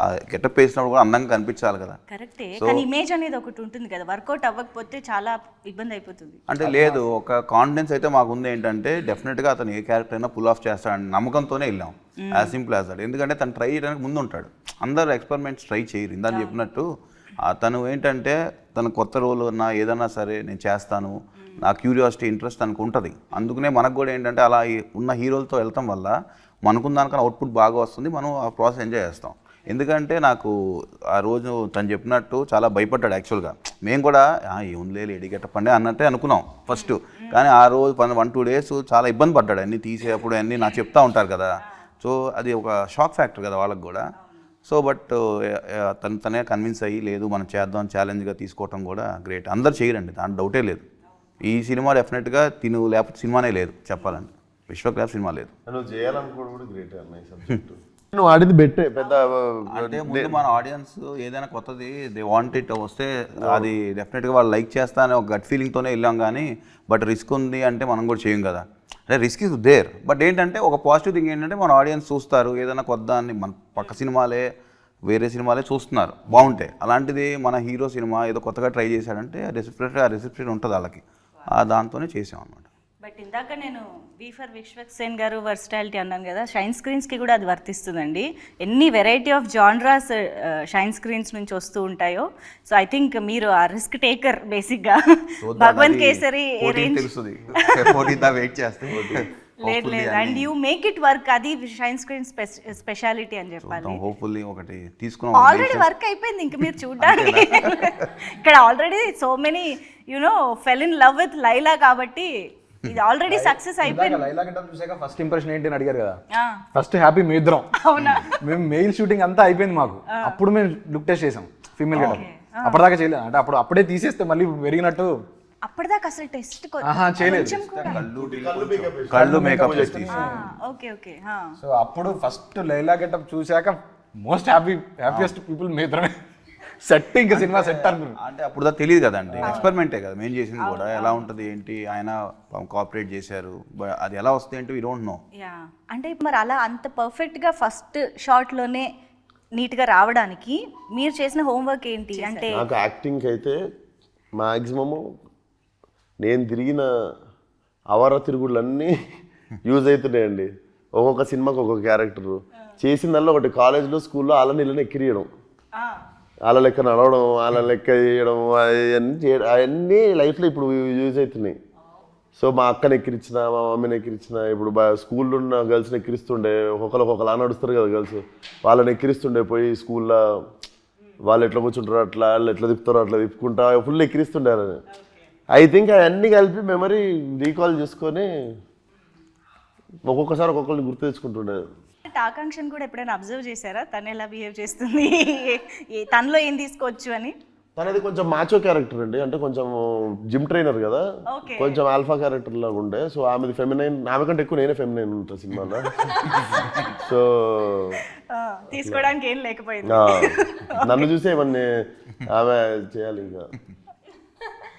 ఆ గెటప్ వేసినప్పుడు కూడా అందంగా కనిపించాలి కదా. కరెక్టే, కానీ ఇమేజ్ అనేది ఒకటి ఉంటుంది కదా, వర్కౌట్ అవ్వకపోతే చాలా ఇబ్బంది అయిపోతుంది. అంటే లేదు, ఒక కాన్ఫిడెన్స్ అయితే మాకు ఉంది ఏంటంటే డెఫినెట్గా అతను ఏ క్యారెక్టర్ అయినా పుల్ ఆఫ్ చేస్తాడని నమ్మకంతోనే వెళ్ళాం. As simple as that. ఎందుకంటే తను ట్రై చేయడానికి ముందు ఉంటాడు, అందరు ఎక్స్పెరిమెంట్స్ ట్రై చేయరు. ఇందాక చెప్పినట్టు తను ఏంటంటే తను కొత్త రోల్ ఉన్నా ఏదన్నా సరే నేను చేస్తాను, నా క్యూరియాసిటీ ఇంట్రెస్ట్ తనకు ఉంటుంది. అందుకనే మనకు కూడా ఏంటంటే అలా ఉన్న హీరోలతో వెళ్తాం వల్ల మనకున్న దానికన్నా అవుట్పుట్ బాగా వస్తుంది, మనం ఆ ప్రాసెస్ ఎంజాయ్ చేస్తాం. ఎందుకంటే నాకు ఆ రోజు తను చెప్పినట్టు చాలా భయపడ్డాడు యాక్చువల్గా. మేము కూడా ఏముందిలే లేడీ గెటప్ అండి అన్నట్టే అనుకున్నాం ఫస్ట్. కానీ ఆ రోజు 1-2 days చాలా ఇబ్బంది పడ్డాడు, అన్నీ తీసేటప్పుడు అన్నీ నాకు చెప్తా ఉంటారు కదా. సో అది ఒక షాక్ ఫ్యాక్టర్ కదా వాళ్ళకి కూడా. సో బట్ తనే కన్విన్స్ అయ్యి లేదు మనం చేద్దాం, ఛాలెంజ్గా తీసుకోవటం కూడా గ్రేట్. అందరు చేయరండి, దాని డౌటే లేదు. ఈ సినిమా డెఫినెట్గా తిను లేకపోతే సినిమానే లేదు చెప్పాలంటే, విశ్వక్ లేకపోతే సినిమా లేదు. నువ్వు చేయాలనుకోవడం కూడా గ్రేట్ అన్నయ్య సబ్జెక్టు. నువ్వు ఆడింది బెట్టే పెద్ద. అంటే ముందు మన ఆడియన్స్ ఏదైనా కొత్తది దే వాంట్ ఇట్ వస్తే అది డెఫినెట్గా వాళ్ళు లైక్ చేస్తా అనే ఒక గట్ ఫీలింగ్తోనే వెళ్ళాం. కానీ బట్ రిస్క్ ఉంది అంటే మనం కూడా చేయం కదా, అంటే రిస్క్ ఇస్ దేర్. బట్ ఏంటంటే ఒక పాజిటివ్ థింగ్ ఏంటంటే మన ఆడియన్స్ చూస్తారు, ఏదైనా కొత్త అని మన పక్క సినిమాలే వేరే సినిమాలే చూస్తున్నారు బాగుంటాయి. అలాంటిది మన హీరో సినిమా ఏదో కొత్తగా ట్రై చేశాడంటే ఆ రిసెప్షన్ ఉంటుంది వాళ్ళకి, దాంతోనే చేసాం అన్నమాట. బట్ ఇందాక నేను వి ఫర్ విశ్వక్ సేన్ గారు వర్స్టాలిటీ అన్నాను కదా, షైన్ స్క్రీన్స్కి కూడా అది వర్తిస్తుందండి. ఎన్ని variety of genres shine screens నుంచి వస్తూ ఉంటాయో. సో ఐ థింక్ మీరు ఆ రిస్క్ టేకర్ బేసిక్గా. భగవంత్ కేసరి వెయిట్ చేస్తే లేదు and you make it work, అది షైన్ స్క్రీన్ స్పెషాలిటీ అని చెప్పాలి. హోప్ఫుల్లీ ఒకటి తీసుకున్నాం, ఆల్రెడీ వర్క్ అయిపోయింది, ఇంక మీరు చూడడానికి ఇక్కడ already so many you know fell in love with Laila, కాబట్టి ఇది ఆల్రెడీ సక్సెస్ అయిపోయింది. లైలా గెటప్ చూసాక ఫస్ట్ ఇంప్రెషన్ ఏంటి అని అడిగారు కదా, ఫస్ట్ హ్యాపీ మీ ఇద్దరం. అవునా, మేము మెయిల్ షూటింగ్ అంతా అయిపోయింది మాకు, అప్పుడు మేము లుక్ టెస్ట్ చేసాం ఫీమేల్ గెటప్. అప్పటిదాకా చేయలేదు, అంటే అప్పుడే తీసేస్తే మళ్ళీ పెరిగినట్టు అప్పటిదాకా అసలు టెస్ట్ చేయలేదు. కొంచెం కూడా కళ్ళు మేకప్ చేసి ఓకే ఓకే సో అప్పుడు ఫస్ట్ లైలా గెటప్ చూశాక మోస్ట్ హ్యాపీయెస్ట్ పీపుల్ మీదరమే సెట్, ఇంకా సినిమా సెట్ అనుకున్నాను. అంటే అప్పుడు దాకా తెలియదు కదండి, ఎక్స్పెరిమెంటే కదా మేము చేసింది కూడా. ఎలా ఉంటుంది ఏంటి, ఆయన కోఆపరేట్ చేశారు, అది ఎలా వస్తుంది ఏంటి వీ డోంట్ నో. యా అంటే మరి అలా అంత పర్ఫెక్ట్గా ఫస్ట్ షాట్లోనే నీట్గా రావడానికి మీరు చేసిన హోంవర్క్ ఏంటి అంటే? నాకు యాక్టింగ్కి అయితే మ్యాక్సిమము నేను తిరిగిన అవర తిరుగుళ్ళన్నీ యూజ్ అవుతున్నాయండి. ఒక్కొక్క సినిమాకి ఒక్కొక్క క్యారెక్టరు చేసిందల్లా ఒకటి కాలేజ్లో స్కూల్లో అలా నీళ్ళని ఎక్కిరియడం, అలా లెక్క నడవడం, అలా లెక్క చేయడం, అవన్నీ లైఫ్లో ఇప్పుడు యూజ్ అవుతున్నాయి. సో మా అక్కని ఎక్కిరించిన, మా మమ్మీని ఎక్కిరించిన, ఇప్పుడు స్కూల్లో ఉన్న గర్ల్స్ని ఎక్కిరిస్తుండే, ఒక్కొక్కలా నడుస్తారు కదా గర్ల్స్, వాళ్ళని ఎక్కిరిస్తుండే పోయి స్కూల్లో. వాళ్ళు ఎట్లా కూర్చుంటారో అట్లా, వాళ్ళు ఎట్లా తిప్పుతారో అట్లా తిప్పుకుంటా ఫుల్ ఎక్కిరిస్తుండే. ఐ థింక్ అవన్నీ కలిపి మెమరీ రీకాల్ చేసుకొని ఒక్కొక్కసారి ఒక్కొక్కరిని గుర్తు తెచ్చుకుంటుండే. ఆకాంక్షను కూడా ఎప్పుడైనా అబ్జర్వ్ చేశారా తను ఎలా బిహేవ్ చేస్తుంది, తనలో ఏం తీసుకోవచ్చు అని? తనది కొంచెం మాచో క్యారెక్టర్ అండి, అంటే కొంచెం జిమ్ ట్రైనర్ కదా, కొంచెం ఆల్ఫా క్యారెక్టర్ లాగా ఉండే. సో ఆమెది ఫెమినైన్, ఆమె కంటే ఎక్కువ నేనే ఫెమినైన్ ఉంటా సినిమాలో. సో తీసుకోవడానికి ఏం లేకపోయింది, నన్ను చూసి ఏమన్నా ఆమె చేయాలి.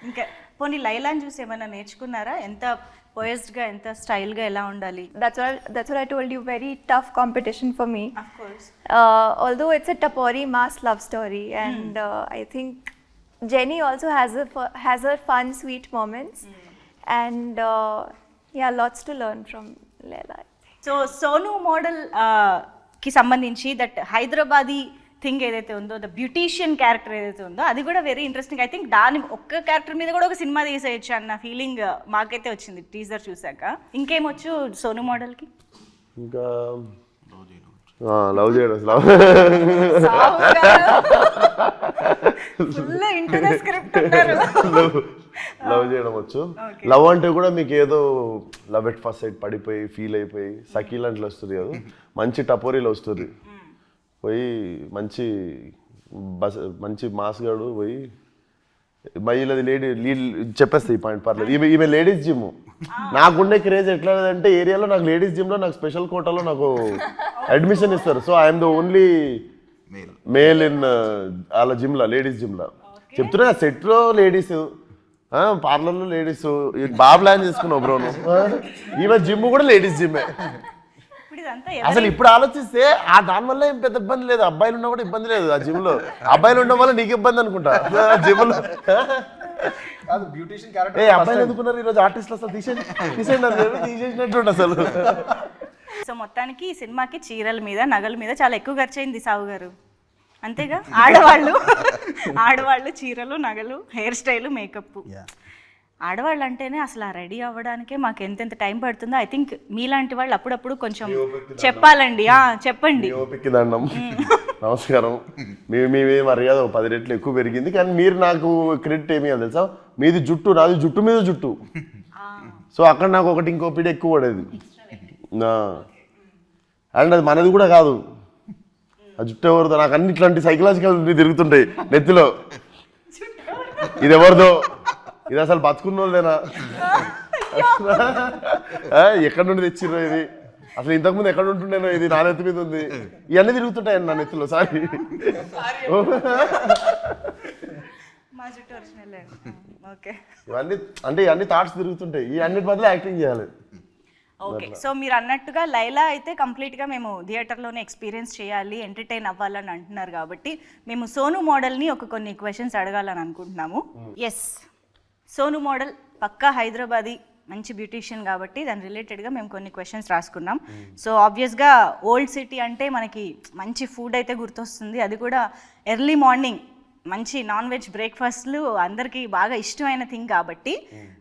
ఇంకా పోనీ లైలాని చూసి ఏమన్నా నేర్చుకున్నారా? ఎంత పోయస్డ్గా, ఎంత స్టైల్గా ఎలా ఉండాలి? That's what I told you. Very tough competition for me. Of course. Although it's a Tapori mass love story, and I think Jenny also has her fun, sweet moments, and yeah, lots to learn from Laila. So Sonu model కి సంబంధించి that Hyderabadi thing ఏదైతే ఉందో, the beautician character ఏదైతే ఉందో, అది కూడా very interesting. I think దాని ఒక్క క్యారెక్టర్ మీద కూడా ఒక సినిమా తీసేయచ్చు అన్న ఫీలింగ్ మాకైతే వచ్చింది టీజర్ చూసాక. ఇంకేమొచ్చు సోను మోడల్కి? ఇంకా లవ్ చేయడం, లవ్ చేయడం వచ్చు. లవ్ అంటే కూడా మీకు ఏదో లవ్ ఎట్ ఫస్ట్ సైడ్ పడిపోయి ఫీల్ అయిపోయి సకీల్ అంటే వస్తుంది కదా, మంచి టపోరీలో వస్తుంది. పోయి మంచి మాస్గాడు పోయి మహిళది లీడ్ చెప్పేస్తాయి పాయింట్, పర్లేదు. ఈమె లేడీస్ జిమ్. నాకుండే క్రేజ్ ఎట్లా అంటే ఏరియాలో నాకు లేడీస్ జిమ్లో నాకు స్పెషల్ కోటాలో నాకు అడ్మిషన్ ఇస్తారు. So I'm the only male in అలా జిమ్లో, లేడీస్ జిమ్లో. చెప్తున్నా సెట్లో లేడీస్, పార్లర్లో లేడీస్. బాగా ప్లాన్ చేసుకున్నావు బ్రో నువ్వు. ఈమె జిమ్ కూడా లేడీస్ జిమ్మే. అసలు ఇప్పుడు ఆలోచిస్తే ఆ దానివల్ల ఏం పెద్ద ఇబ్బంది లేదు, అబ్బాయిలు ఉన్నా కూడా ఇబ్బంది లేదు ఆ జిమ్ లో. అబ్బాయిలు ఉండడం వల్ల నీకు ఇబ్బంది అనుకుంటా జిమ్ లో. ఏ అబ్బాయిలు ఎందుకున్నారు ఈరోజు ఆర్టిస్టులు, అసలు తీసేసినట్టు అసలు. సో మొత్తానికి ఈ సినిమాకి చీరల మీద, నగల మీద చాలా ఎక్కువ ఖర్చు అయింది సావు గారు, అంతేగా? ఆడవాళ్ళు చీరలు, నగలు, హెయిర్ స్టైల్, మేకప్. ఆడవాళ్ళు అంటేనే అసలు రెడీ అవ్వడానికే మాకు ఎంతెంత టైం పడుతుందో. ఐ థింక్ మీలాంటి వాళ్ళు అప్పుడప్పుడు కొంచెం చెప్పాలండి. చెప్పండి. నమస్కారం. మీ మర్యాద 10 రెట్లు ఎక్కువ పెరిగింది, కానీ మీరు నాకు క్రెడిట్ ఏమి అని తెలుసా, మీది జుట్టు, నాది జుట్టు మీద జుట్టు. సో అక్కడ నాకు ఒకటి ఇంకో పీడ ఎక్కువ పడేది. అండ్ అది మనది కూడా కాదు, ఆ జుట్టు ఎవరిదో. నాకు అన్ని ఇట్లాంటి సైకలాజికల్ తిరుగుతుంటాయి నెత్తిలో. ఇది ఎవరిదో, ఇది అసలు బతుకున్నోళ్ళేనా, ఎక్కడి నుండి తెచ్చిర్రో ఇది, అసలు ఇంతకుముందు ఎక్కడ ఉంటుండేనో, ఇది నా నెత్తి మీద ఉంది. ఇవన్నీ తిరుగుతుంటాయండి నా నెత్తిలో. సారీ. ఇవన్నీ అంటే ఇవన్నీ థాట్స్ తిరుగుతుంటాయి, ఈ అన్నిటి బదులు యాక్టింగ్ చేయాలి. ఓకే. సో మీరు అన్నట్టుగా లైలా అయితే కంప్లీట్గా మేము థియేటర్లోనే ఎక్స్పీరియన్స్ చేయాలి, ఎంటర్టైన్ అవ్వాలని అంటున్నారు కాబట్టి మేము సోను మోడల్ని కొన్ని క్వశ్చన్స్ అడగాలని అనుకుంటున్నాము. ఎస్, సోను మోడల్ పక్కా హైదరాబాదీ, మంచి బ్యూటీషియన్ కాబట్టి దాని రిలేటెడ్గా మేము కొన్ని క్వశ్చన్స్ రాసుకున్నాం. సో ఆబ్వియస్గా ఓల్డ్ సిటీ అంటే మనకి మంచి ఫుడ్ అయితే గుర్తొస్తుంది, అది కూడా ఎర్లీ మార్నింగ్ మంచి నాన్ వెజ్ బ్రేక్ఫాస్ట్లు అందరికీ బాగా ఇష్టమైన థింగ్ కాబట్టి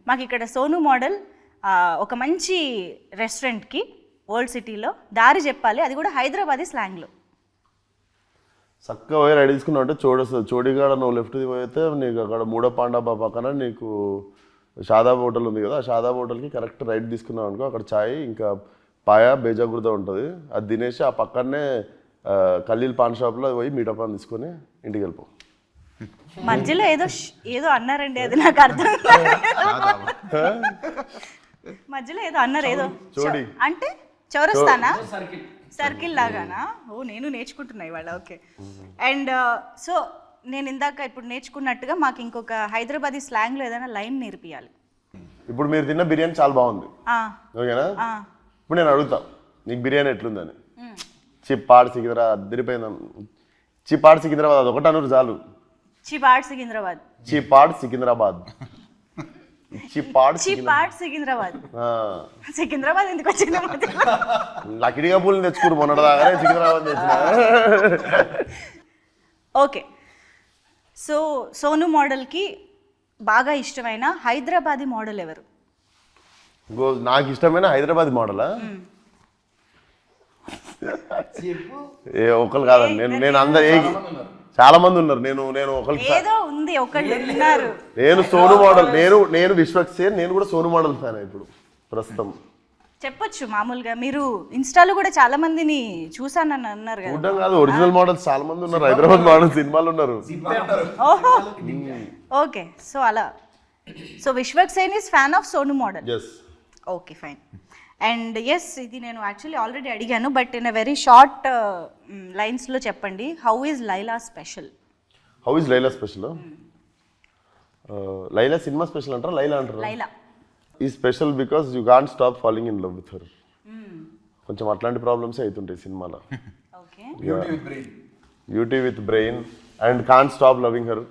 మాకు ఇక్కడ సోను మోడల్ ఒక మంచి రెస్టారెంట్కి ఓల్డ్ సిటీలో దారి చెప్పాలి, అది కూడా హైదరాబాదీ స్లాంగ్లో. చక్కగా పోయి రెడీ తీసుకున్నావు అంటే చూడొస్తుంది. చోడిగాడ నువ్వు లెఫ్ట్ పోయితే నీకు అక్కడ మూడో పాండాబా పక్కన నీకు షాదాబ్ హోటల్ ఉంది కదా, ఆ షాదాబ్ హోటల్కి కరెక్ట్ రైట్ తీసుకున్నావు అనుకో, అక్కడ చాయ్ ఇంకా పాయ బేజాగుర్ద ఉంటుంది. అది తినేసి ఆ పక్కనే ఖలీల్ పాన్ షాప్లో పోయి మీటపాన్ తీసుకొని ఇంటికి వెళ్ళిపో. మధ్యలో ఏదో అన్నారండి, అది నాకు అర్థం కాలేదు. మధ్యలో ఏదో అన్నారు, ఏదో చోడి. అంటే చౌరస్తానా, సర్కిల్ లాగానా? ఓ నేను నేర్చుకుంటున్నా ఇవాళ. ఓకే. అండ్ సో నేను ఇందాక ఇప్పుడు నేర్చుకున్నట్టుగా మాకు ఇంకొక హైదరాబాదీ స్లాంగ్లో ఏదైనా లైన్ నేర్పియాలి. ఇప్పుడు మీరు తిన్న బిర్యానీ చాలా బాగుంది, ఓకేనా? ఇప్పుడు నేను అడుగుతా, నీకు బిర్యానీ ఎట్లుందని. చిప్పాడు సికింద్రా అద్దరిపోయిందా? చిప్పాడు సికింద్రాబాద్ అది ఒకటి అనరు చాలు. చిపాడ్ సికింద్రాబాద్. చిప్పాడు సికింద్రాబాద్. చిప్పాడు సికింద్రాబాద్. సికింద్రాబాద్ ఎందుకు వచ్చింది? లకిడిగా పూలు తెచ్చుకుని మొన్నటిదాకానే సికింద్రాబాద్ తెచ్చిన. ఓకే. సో సోను మోడల్కి బాగా ఇష్టమైన హైదరాబాదీ మోడల్ ఎవరు? నాకు ఇష్టమైన హైదరాబాద్ మోడలా? ఏ ఒకళ్ళు కాదండి, నేను అందరు చాలా మంది ఉన్నారు. నేను ఒకరికి ఏదో ఉంది, ఒకళ్ళు ఉన్నారు. నేను సోను మోడల్, నేను విశ్వక్సేన్, నేను కూడా సోను మోడల్ ఫ్యాన్ ఇప్పుడు ప్రస్తుతం. చెప్పొచ్చు మామూలుగా. మీరు ఇన్స్టాలో కూడా చాలా మందిని చూసానని అన్నారు కదా. చూడడం కాదు, ఒరిజినల్ మోడల్స్ చాలా మంది ఉన్నారు. హైదరాబాద్ మోడల్ సినిమాలు ఉన్నారు. ఓహో, ఓకే. సో అలా. So Vishwaksen is fan of Sonu model. Okay, fine. And yes, ఇది నేను యాక్చువల్లీ ఆల్రెడీ అడిగాను, but in a very short లైన్స్లో చెప్పండి. How is Laila special? How is Laila special? Laila సినిమా స్పెషల్ అంటారా, లైలా అంటారా? లైలా ఈ special because you can't stop falling in love with her. కొంచెం అట్లాంటి ప్రాబ్లమ్స్ అవుతుంటాయి సినిమాలో. Okay. Beauty with brain and can't stop loving her.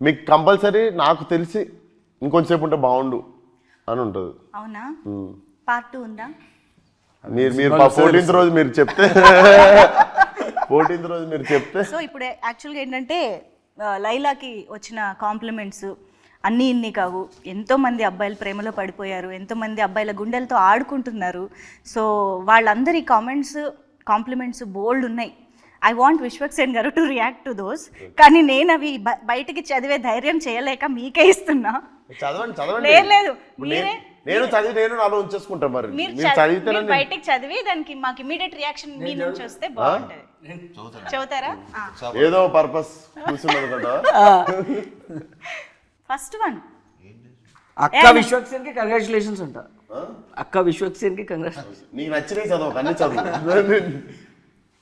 మీకు కంపల్సరీ నాకు తెలిసి ఇంకొంచెంసేపు ఉంటే బాగుండు అని ఉంటుంది. అవునా? పార్ట్ 2 ఉందా? మీరు 14th రోజు మీరు చెప్తే 14th రోజు మీరు చెప్తే. సో ఇప్పుడు యాక్చువల్గా ఏంటంటే లైలాకి వచ్చిన కాంప్లిమెంట్స్ అన్నీ ఇన్ని కావు. ఎంతోమంది అబ్బాయిలు ప్రేమలో పడిపోయారు, ఎంతోమంది అబ్బాయిల గుండెలతో ఆడుకుంటున్నారు. సో వాళ్ళందరి కాంప్లిమెంట్స్ బోల్డ్ ఉన్నాయి. ఐ వాంట్ విశ్వక్సేన్ గారు టు రియాక్ట్ టు దోస్. కానీ నేను అవి బయటికి చదివే ధైర్యం చేయలేక మీకే ఇస్తున్నా. చదవండి. లేదు, నేను చదివి నేను నాలో ఉంచేసుకుంటా. మరి మీరు చదివితే బయటికి చదివి దానికి మాకు ఇమీడియట్ రియాక్షన్ మీ నుంచి వస్తే బాగుంటది. చదువుతారా? ఏదో పర్పస్ కూర్చున్నది కదా. ఫస్ట్ వన్, అక్క విశ్వక్సేన్ కి కంగ్రాచులేషన్స్ అంట. అక్క విశ్వక్సేన్ కి కంగ్రాచులేషన్స్. నీకు నచ్చినవి చదువు, అన్ని చదువు.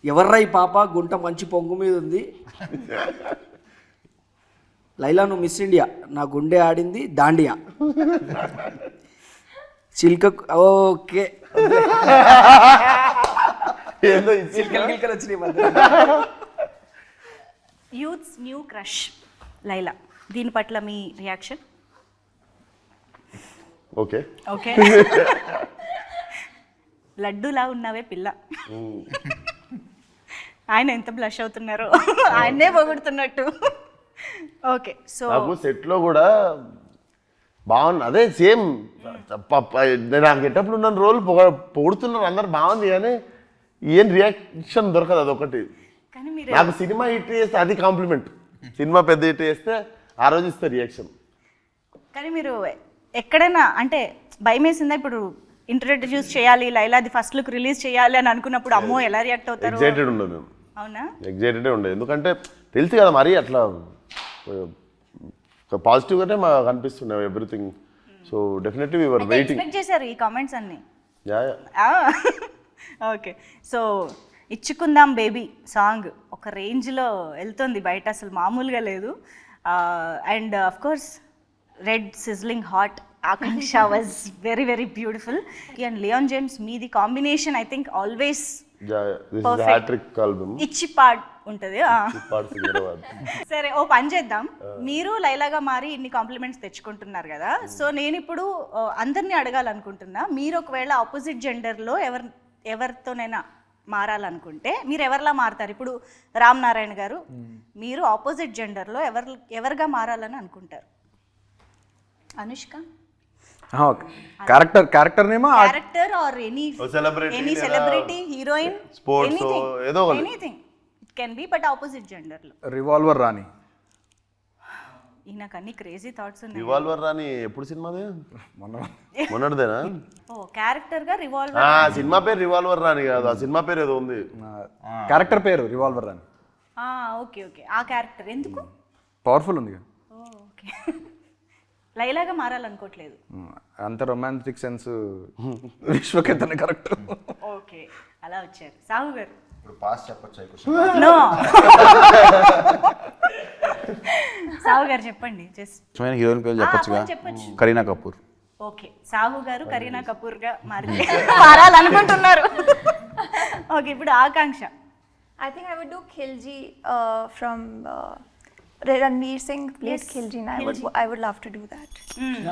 ఎవర్రా ఈ పాప, గుంట మంచి పొంగు మీద ఉంది. లైలా నువ్వు మిస్ ఇండియా, నా గుండె ఆడింది దాండియా. చిల్క ఓకే, ఏందో చిల్కలు వచ్చినాయి. యూత్స్ న్యూ క్రష్ లైలా, దీని పట్ల మీ రియాక్షన్? ఓకే. లడ్డూలా ఉన్నావే పిల్ల. ఆయన ఎంత బ్లష్ అవుతున్నారో, ఆయన్నే పొగుడుతున్నట్టు. ఓకే. సో నాకు సెట్ లో కూడా బాగుంది. అదే సేమ్ నాకు ఎట్టప్పుడు ఉన్న రోల్ పొగుడుతున్నారు అందరు, బాగుంది. కానీ ఏం రియాక్షన్ దొరకదు, అదొకటి. కానీ మీరు నాకు సినిమా హిట్ చేస్తే అది కాంప్లిమెంట్, సినిమా పెద్ద హిట్ చేస్తే ఆ రోజు ఇస్తే రియాక్షన్. కానీ మీరు ఎక్కడైనా అంటే భయం వేసిందా? ఇప్పుడు ఇంట్రడ్యూస్ చేయాలి, లైలాది ఫస్ట్ లుక్ రిలీజ్ చేయాలి అని అనుకున్నప్పుడు అమ్మో ఎలా రియాక్ట్ అవుతారు? ఎగ్జైటెడ్ ఉండదు మేము. అవునా? ఎగ్జైటెడే ఉండదు, ఎందుకంటే తెలుసు కదా మరీ అట్లా పాజిటివ్గానే మాకు అనిపిస్తుండే everything. So definitely we were waiting. Expect చేశారు ఈ కామెంట్స్ అన్ని. ఓకే. సో ఇచ్చుకుందాం బేబీ సాంగ్ ఒక రేంజ్లో వెళ్తుంది బయట, అసలు మామూలుగా లేదు. And of course red sizzling hot Akanksha was very very beautiful. And Leon James మీది కాంబినేషన్ ఐ థింక్ ఆల్వేస్ ఇచ్చి పాడ్ ఉంటుంది. సరే, ఓ పని చేద్దాం. మీరు లైలాగా మారి ఇన్ని కాంప్లిమెంట్స్ తెచ్చుకుంటున్నారు కదా, సో నేను ఇప్పుడు అందరినీ అడగాలనుకుంటున్నా, మీరు ఒకవేళ ఆపోజిట్ జెండర్లో ఎవరితోనైనా మారాలనుకుంటే మీరు ఎవరిలా మారుతారు? ఇప్పుడు రామ్ నారాయణ గారు, మీరు ఆపోజిట్ జెండర్లో ఎవరిగా మారాలని అనుకుంటారు? అనుష్క క్యారెక్టర్ నేమో character or any celebrity, heroine, sports, ఏదో anything it can be, but opposite gender లో. రివాల్వర్ రాణి. నాకు అన్ని క్రేజీ థాట్స్ ఉన్నాయి. రివాల్వర్ రాణి ఎప్పుడు సినిమాదే? మొన్నటిదేనా? ఓ క్యారెక్టర్ గా రివాల్వర్. సినిమా పేరు రివాల్వర్ రాణి కాదు, ఆ సినిమా పేరు ఏదో ఉంది. క్యారెక్టర్ పేరు రివాల్వర్ రాణి. ఓకే ఓకే ఆ క్యారెక్టర్ ఎందుకు పవర్ఫుల్ ఉంది కదా. ఓకే లైలాగా మారాలనుకోవట్లేదు. అంత రొమాంటిక్ సెన్స్ విశ్వకేతనే కరెక్ట్. ఓకే అలా వచ్చారు. సాహు గారు ఇప్పుడు పాస్ చెప్పొచ్చు నో సాహు గారు చెప్పండి జస్ట్ ఇష్టమైన హీరోయిన్ పేరు చెప్పొచ్చుగా. చెప్పొచ్చు. కరీనా కపూర్. ఓకే సాహు గారు కరీనా కపూర్ గా మారాలనుకుంటున్నారు. ఓకే ఇప్పుడు ఆకాంక్ష. I think I would do Khilji from Ranveer Singh plays Khilji. And I would love to do that.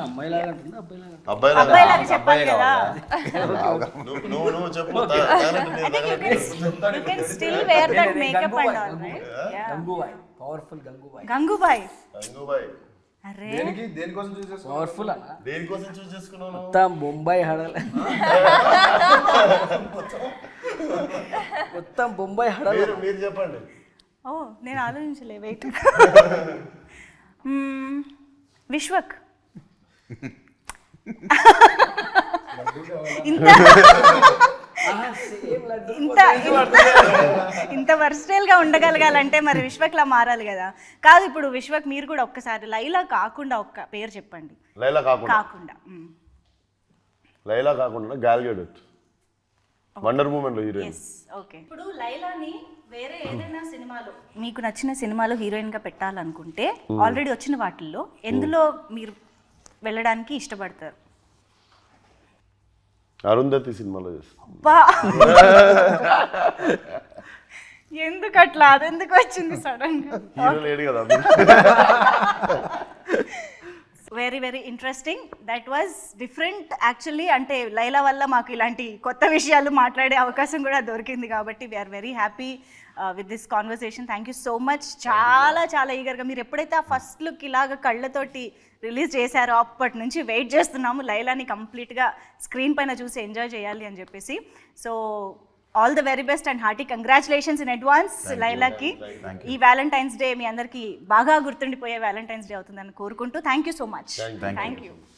అమ్మాయి లాగా అంటుందా అబ్బాయి లాగా అబ్బాయిలాగా చెప్పాలి కదా. నువ్వు చెప్పు You can still wear that makeup and all, right? Yeah. Gangubai powerful Gangubai Gangubai. అరే దేనికోసం చూసేసి పవర్ఫుల్ అన్న దేనికోసం చూస్ చేసుకున్నాను మొత్తం బొంబాయి హడల మొత్తం బొంబాయి హడల మీరు చెప్పండి. ఓ నేను ఆలోచించలే వెయిట్. విశ్వక్ ఇంత ఇంత ఇంత వర్స్టైల్ గా ఉండగలగాలంటే మరి విశ్వక్లా మారాలి కదా. కాదు ఇప్పుడు విశ్వక్ మీరు కూడా ఒక్కసారి లైలా కాకుండా ఒక్క పేరు చెప్పండి. లైలా కాకుండా గాల్ గెడట్ వండర్ మూమెంట్ లో హీరోయిన్. ఓకే ఇప్పుడు లైలాని వేరే ఏదైనా సినిమాలో మీకు నచ్చిన సినిమాలో హీరోయిన్ గా పెట్టాలనుకుంటే ఆల్రెడీ వచ్చిన వాటిల్లో ఎందులో మీరు వెళ్ళడానికి ఇష్టపడతారు? అరుంధతి సినిమాలో చేస్తాను. బా ఎందుకు అట్లా అదెందుకు వచ్చింది సడన్ గా? హీరో లేడు కదా. Very very interesting. That was different actually. అంటే లైలా వల్ల మాకు ఇలాంటి కొత్త విషయాలు మాట్లాడే అవకాశం కూడా దొరికింది కాబట్టి we are very happy with this conversation. Thank you so much. చాలా చాలా ఈగర్గా మీరు ఎప్పుడైతే ఆ ఫస్ట్ లుక్ ఇలాగ కళ్ళతోటి రిలీజ్ చేశారో అప్పటి నుంచి వెయిట్ చేస్తున్నాము లైలాని కంప్లీట్గా స్క్రీన్ పైన చూసి ఎంజాయ్ చేయాలి అని చెప్పేసి. So all the very best and hearty congratulations in advance లైలాకి. ఈ వ్యాలంటైన్స్ డే మీ అందరికీ బాగా గుర్తుండిపోయే వ్యాలంటైన్స్ డే అవుతుందని కోరుకుంటూ thank you so much. Thank you.